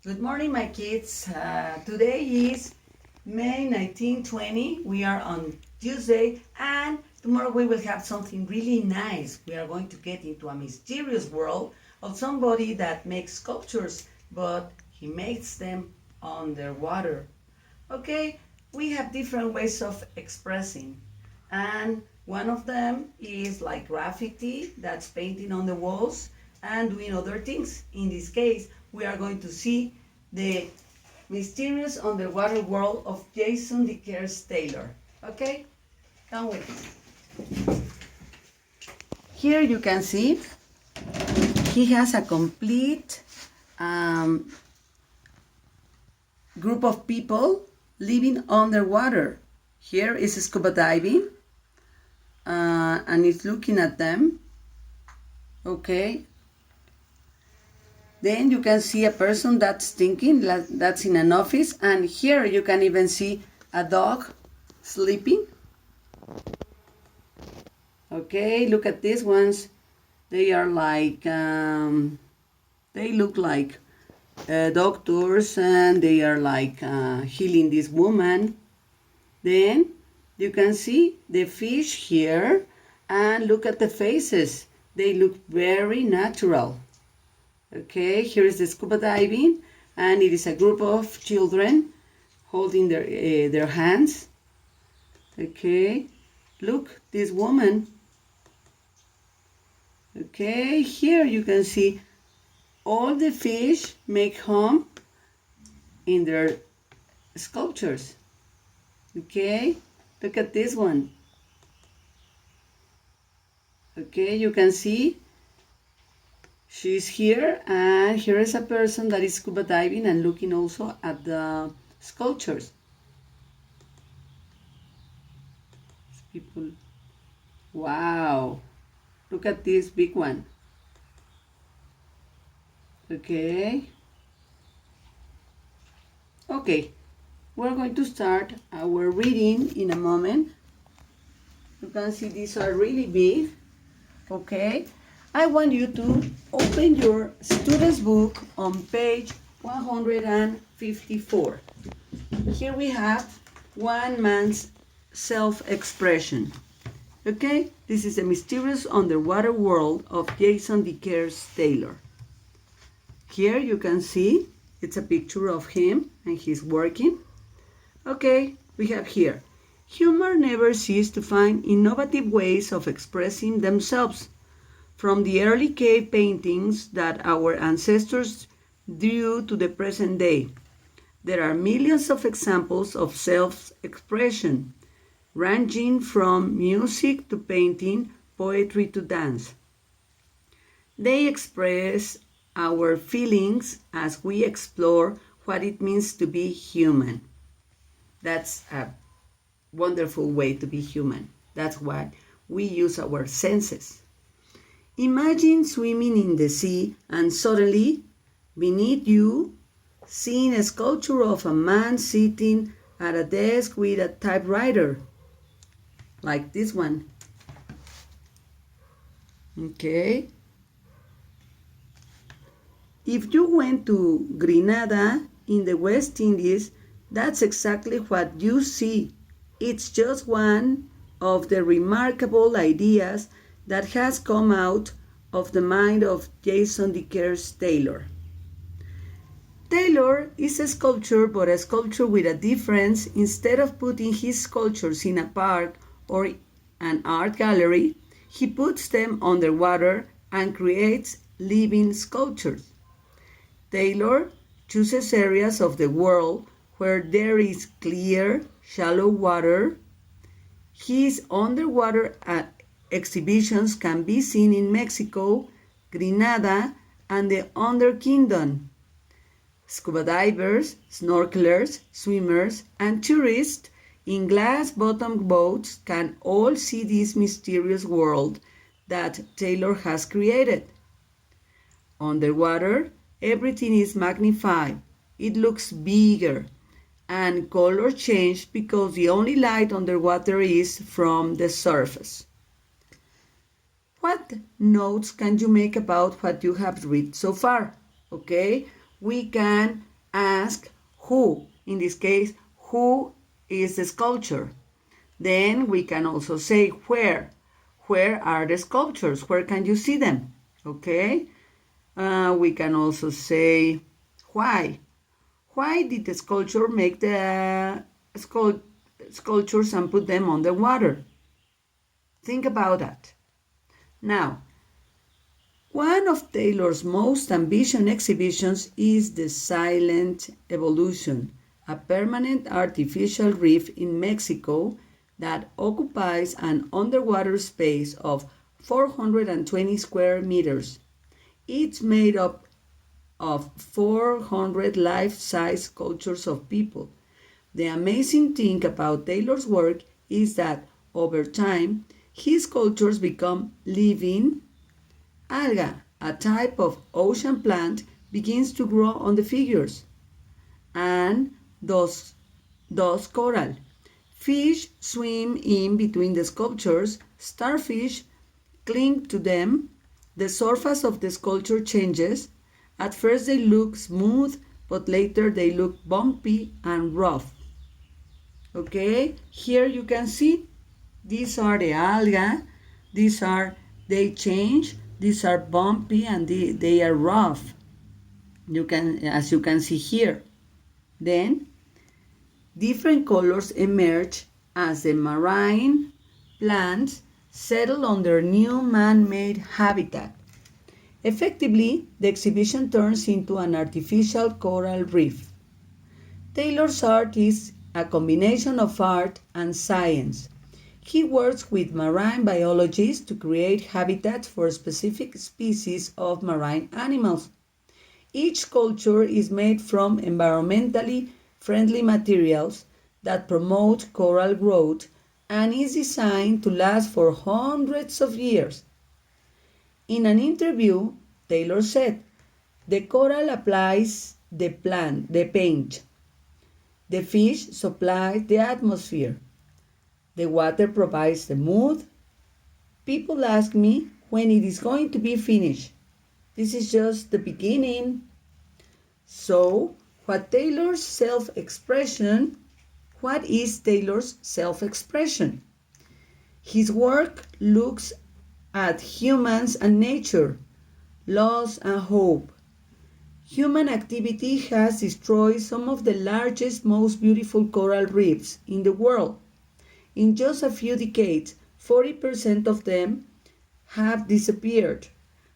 Good morning, my kids. Today is May 20. We are on Tuesday, and tomorrow we will have something really nice. We are going to get into a mysterious world of somebody that makes sculptures, but he makes them underwater. Okay, we have different ways of expressing, and one of them is like graffiti, that's painting on the walls and doing other things. In this case, we are going to see the mysterious underwater world of Jason DeCaires Taylor. Okay, come with me. Here you can see he has a complete group of people living underwater. Here is scuba diving, and it's looking at them. Okay. Then you can see a person that's thinking, that's in an office, and here you can even see a dog sleeping. Okay, look at these ones. They are like, they look like doctors, and they are like healing this woman. Then you can see the fish here, and look at the faces. They look very natural. Okay, here is the scuba diving, and it is a group of children holding their hands. Okay, look, this woman. Okay, here you can see all the fish make home in their sculptures. Okay, look at this one. Okay, you can see she's here, and here is a person that is scuba diving and looking also at the sculptures. People, wow, look at this big one. Okay, we're going to start our reading in a moment. You can see these are really big. Okay, I want you to open your student's book on page 154. Here we have one man's self-expression. Okay, this is a mysterious underwater world of Jason DeCaires Taylor. Here you can see it's a picture of him and he's working. Okay, we have here, humor never ceased to find innovative ways of expressing themselves. From the early cave paintings that our ancestors drew to the present day, there are millions of examples of self-expression, ranging from music to painting, poetry to dance. They express our feelings as we explore what it means to be human. That's a wonderful way to be human. That's why we use our senses. Imagine swimming in the sea and suddenly, beneath you, seeing a sculpture of a man sitting at a desk with a typewriter, like this one. Okay. If you went to Grenada in the West Indies, that's exactly what you see. It's just one of the remarkable ideas that has come out of the mind of Jason DeCaires Taylor. Taylor is a sculptor, but a sculptor with a difference. Instead of putting his sculptures in a park or an art gallery, he puts them underwater and creates living sculptures. Taylor chooses areas of the world where there is clear, shallow water. His underwater exhibitions can be seen in Mexico, Grenada, and the Under Kingdom. Scuba divers, snorkelers, swimmers, and tourists in glass-bottomed boats can all see this mysterious world that Taylor has created. Underwater, everything is magnified. It looks bigger, and color change because the only light underwater is from the surface. What notes can you make about what you have read so far? Okay, we can ask who. In this case, who is the sculpture? Then we can also say where. Where are the sculptures? Where can you see them? Okay. We can also say why. Why did the sculptor make the sculptures and put them on the water? Think about that. Now, one of Taylor's most ambitious exhibitions is the Silent Evolution, a permanent artificial reef in Mexico that occupies an underwater space of 420 square meters. It's made up of 400 life-size sculptures of people. The amazing thing about Taylor's work is that over time, his sculptures become living. Alga, a type of ocean plant, begins to grow on the figures, and thus coral. Fish swim in between the sculptures, starfish cling to them, the surface of the sculpture changes. At first they look smooth, but later they look bumpy and rough. Okay, here you can see these are the algae, they change, these are bumpy and they are rough. As you can see here. Then different colors emerge as the marine plants settle on their new man-made habitat. Effectively, the exhibition turns into an artificial coral reef. Taylor's art is a combination of art and science. He works with marine biologists to create habitats for specific species of marine animals. Each sculpture is made from environmentally friendly materials that promote coral growth and is designed to last for hundreds of years. In an interview, Taylor said, "The coral applies the paint. The fish supplies the atmosphere. The water provides the mood. People ask me when it is going to be finished. This is just the beginning." So, what is Taylor's self-expression? His work looks at humans and nature, loss and hope. Human activity has destroyed some of the largest, most beautiful coral reefs in the world. In just a few decades, 40% of them have disappeared,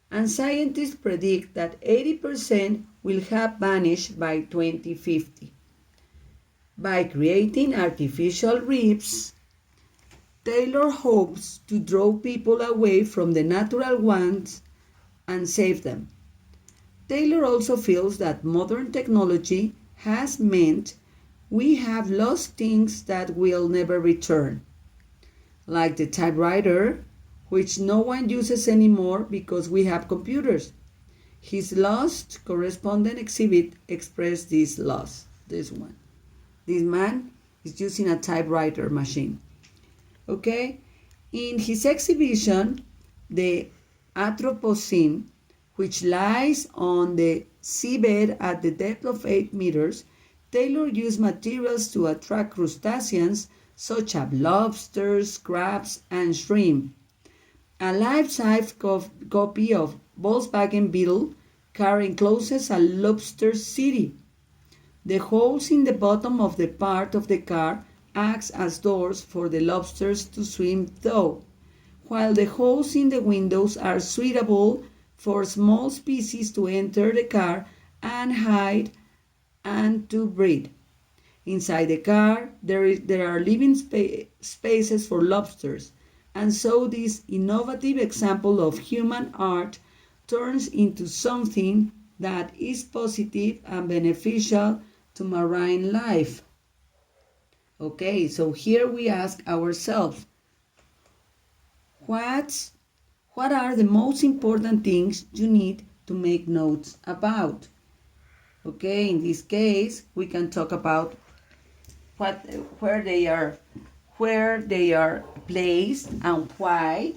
and scientists predict that 80% will have vanished by 2050. By creating artificial reefs, Taylor hopes to draw people away from the natural ones and save them. Taylor also feels that modern technology has meant we have lost things that will never return, like the typewriter, which no one uses anymore because we have computers. His Lost Correspondent exhibit expressed this loss. This one. This man is using a typewriter machine. Okay? In his exhibition, the Anthropocene, which lies on the seabed at the depth of 8 meters, Taylor used materials to attract crustaceans such as lobsters, crabs, and shrimp. A life-size copy of Volkswagen Beetle car encloses a lobster city. The holes in the bottom of the part of the car acts as doors for the lobsters to swim through, while the holes in the windows are suitable for small species to enter the car and hide and to breed. Inside the car, there are living spaces for lobsters, and so this innovative example of human art turns into something that is positive and beneficial to marine life. Okay, so here we ask ourselves, what are the most important things you need to make notes about? Okay, in this case, we can talk about where they are placed and why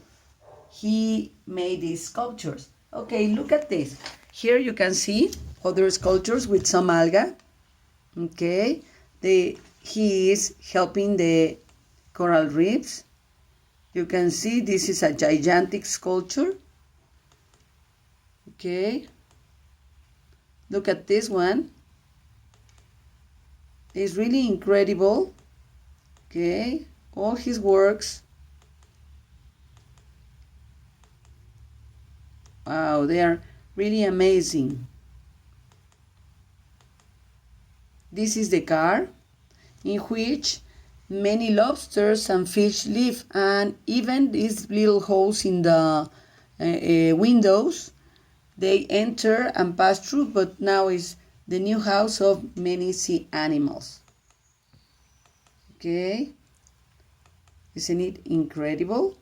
he made these sculptures. Okay, look at this. Here you can see other sculptures with some algae. Okay, he is helping the coral reefs. You can see this is a gigantic sculpture. Okay, look at this one. It's really incredible. Okay, all his works. Wow, they are really amazing. This is the car in which many lobsters and fish live, and even these little holes in the windows, they enter and pass through, but now is the new house of many sea animals. Okay, isn't it incredible?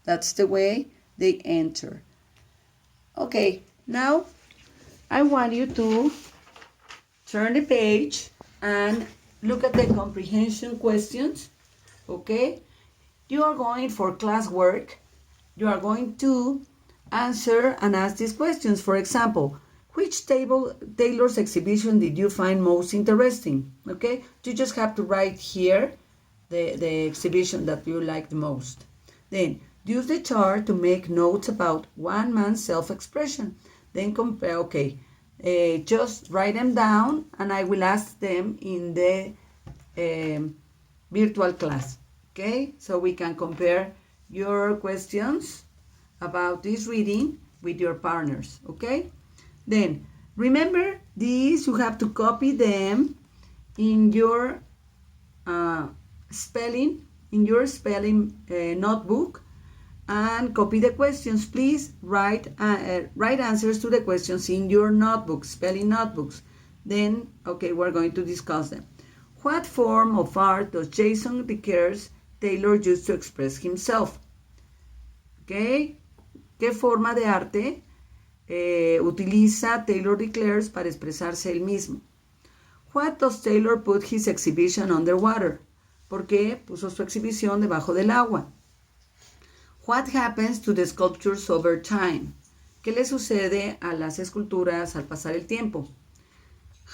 That's the way they enter. Okay, now I want you to turn the page and look at the comprehension questions. Okay, you are going for classwork. You are going to answer and ask these questions. For example, which Taylor's exhibition did you find most interesting? Okay, you just have to write here the exhibition that you liked most. Then use the chart to make notes about one man's self-expression. Then compare, okay, just write them down and I will ask them in the virtual class. Okay, so we can compare your questions about this reading with your partners. Okay, then remember these, you have to copy them in your spelling notebook and copy the questions. Please write answers to the questions in your notebooks, spelling notebooks. Then, okay, we're going to discuss them. What form of art does Jason Decars Taylor use to express himself? Okay, ¿qué forma de arte utiliza Taylor Decars para expresarse él mismo? What does Taylor put his exhibition underwater? ¿Por qué puso su exhibición debajo del agua? What happens to the sculptures over time? ¿Qué le sucede a las esculturas al pasar el tiempo?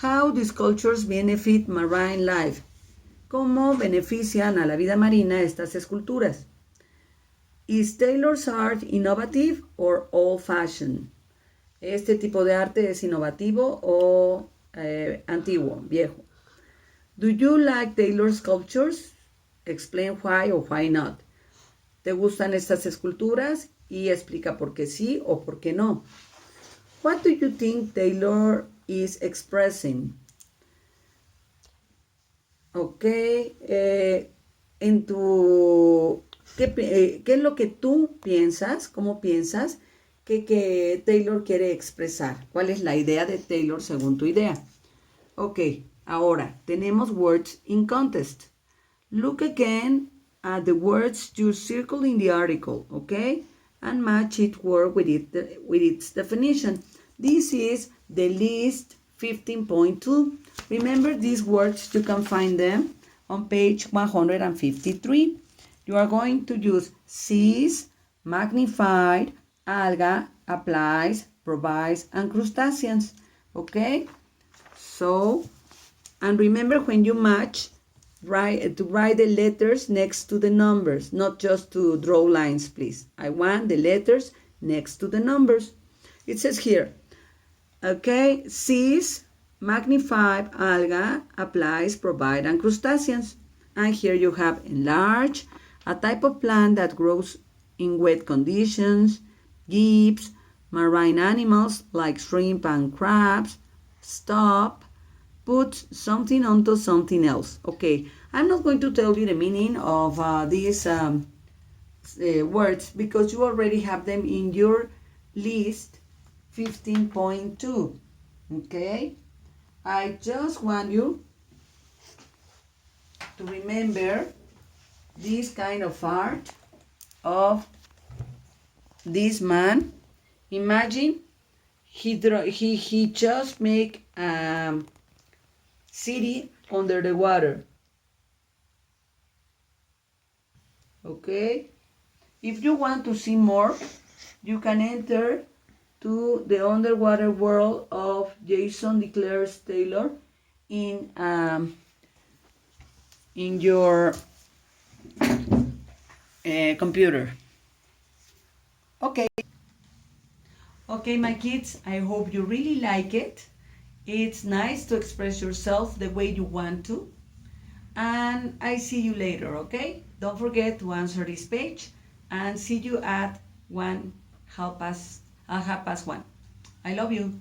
How do sculptures benefit marine life? ¿Cómo benefician a la vida marina estas esculturas? Is Taylor's art innovative or old-fashioned? ¿Este tipo de arte es innovativo o antiguo, viejo? Do you like Taylor's sculptures? Explain why or why not. ¿Te gustan estas esculturas? Y explica por qué sí o por qué no. What do you think Taylor is expressing? Ok, ¿qué es lo que tú piensas? ¿Cómo piensas que Taylor quiere expresar? ¿Cuál es la idea de Taylor según tu idea? Ok, ahora tenemos words in contest. Look again at the words you circle in the article, okay? And match each word with its definition. This is the list 15.2. Remember these words, you can find them on page 153. You are going to use sees, magnified, alga, applies, provides, and crustaceans, okay? So, and remember when you match, write the letters next to the numbers, not just to draw lines, please. I want the letters next to the numbers. It says here, okay, sees, magnified, alga, applies, provide, and crustaceans. And here you have enlarge, a type of plant that grows in wet conditions, gibbs, marine animals like shrimp and crabs, stop, put something onto something else. Okay, I'm not going to tell you the meaning of these words because you already have them in your list 15.2. Okay, I just want you to remember this kind of art of this man. Imagine he just make city under the water. Okay, if you want to see more, you can enter to the underwater world of Jason Decars Taylor in your computer. Okay. Okay, my kids, I hope you really like it. It's nice to express yourself the way you want to. And I see you later, okay? Don't forget to answer this page and see you at 1 half past 1. I love you.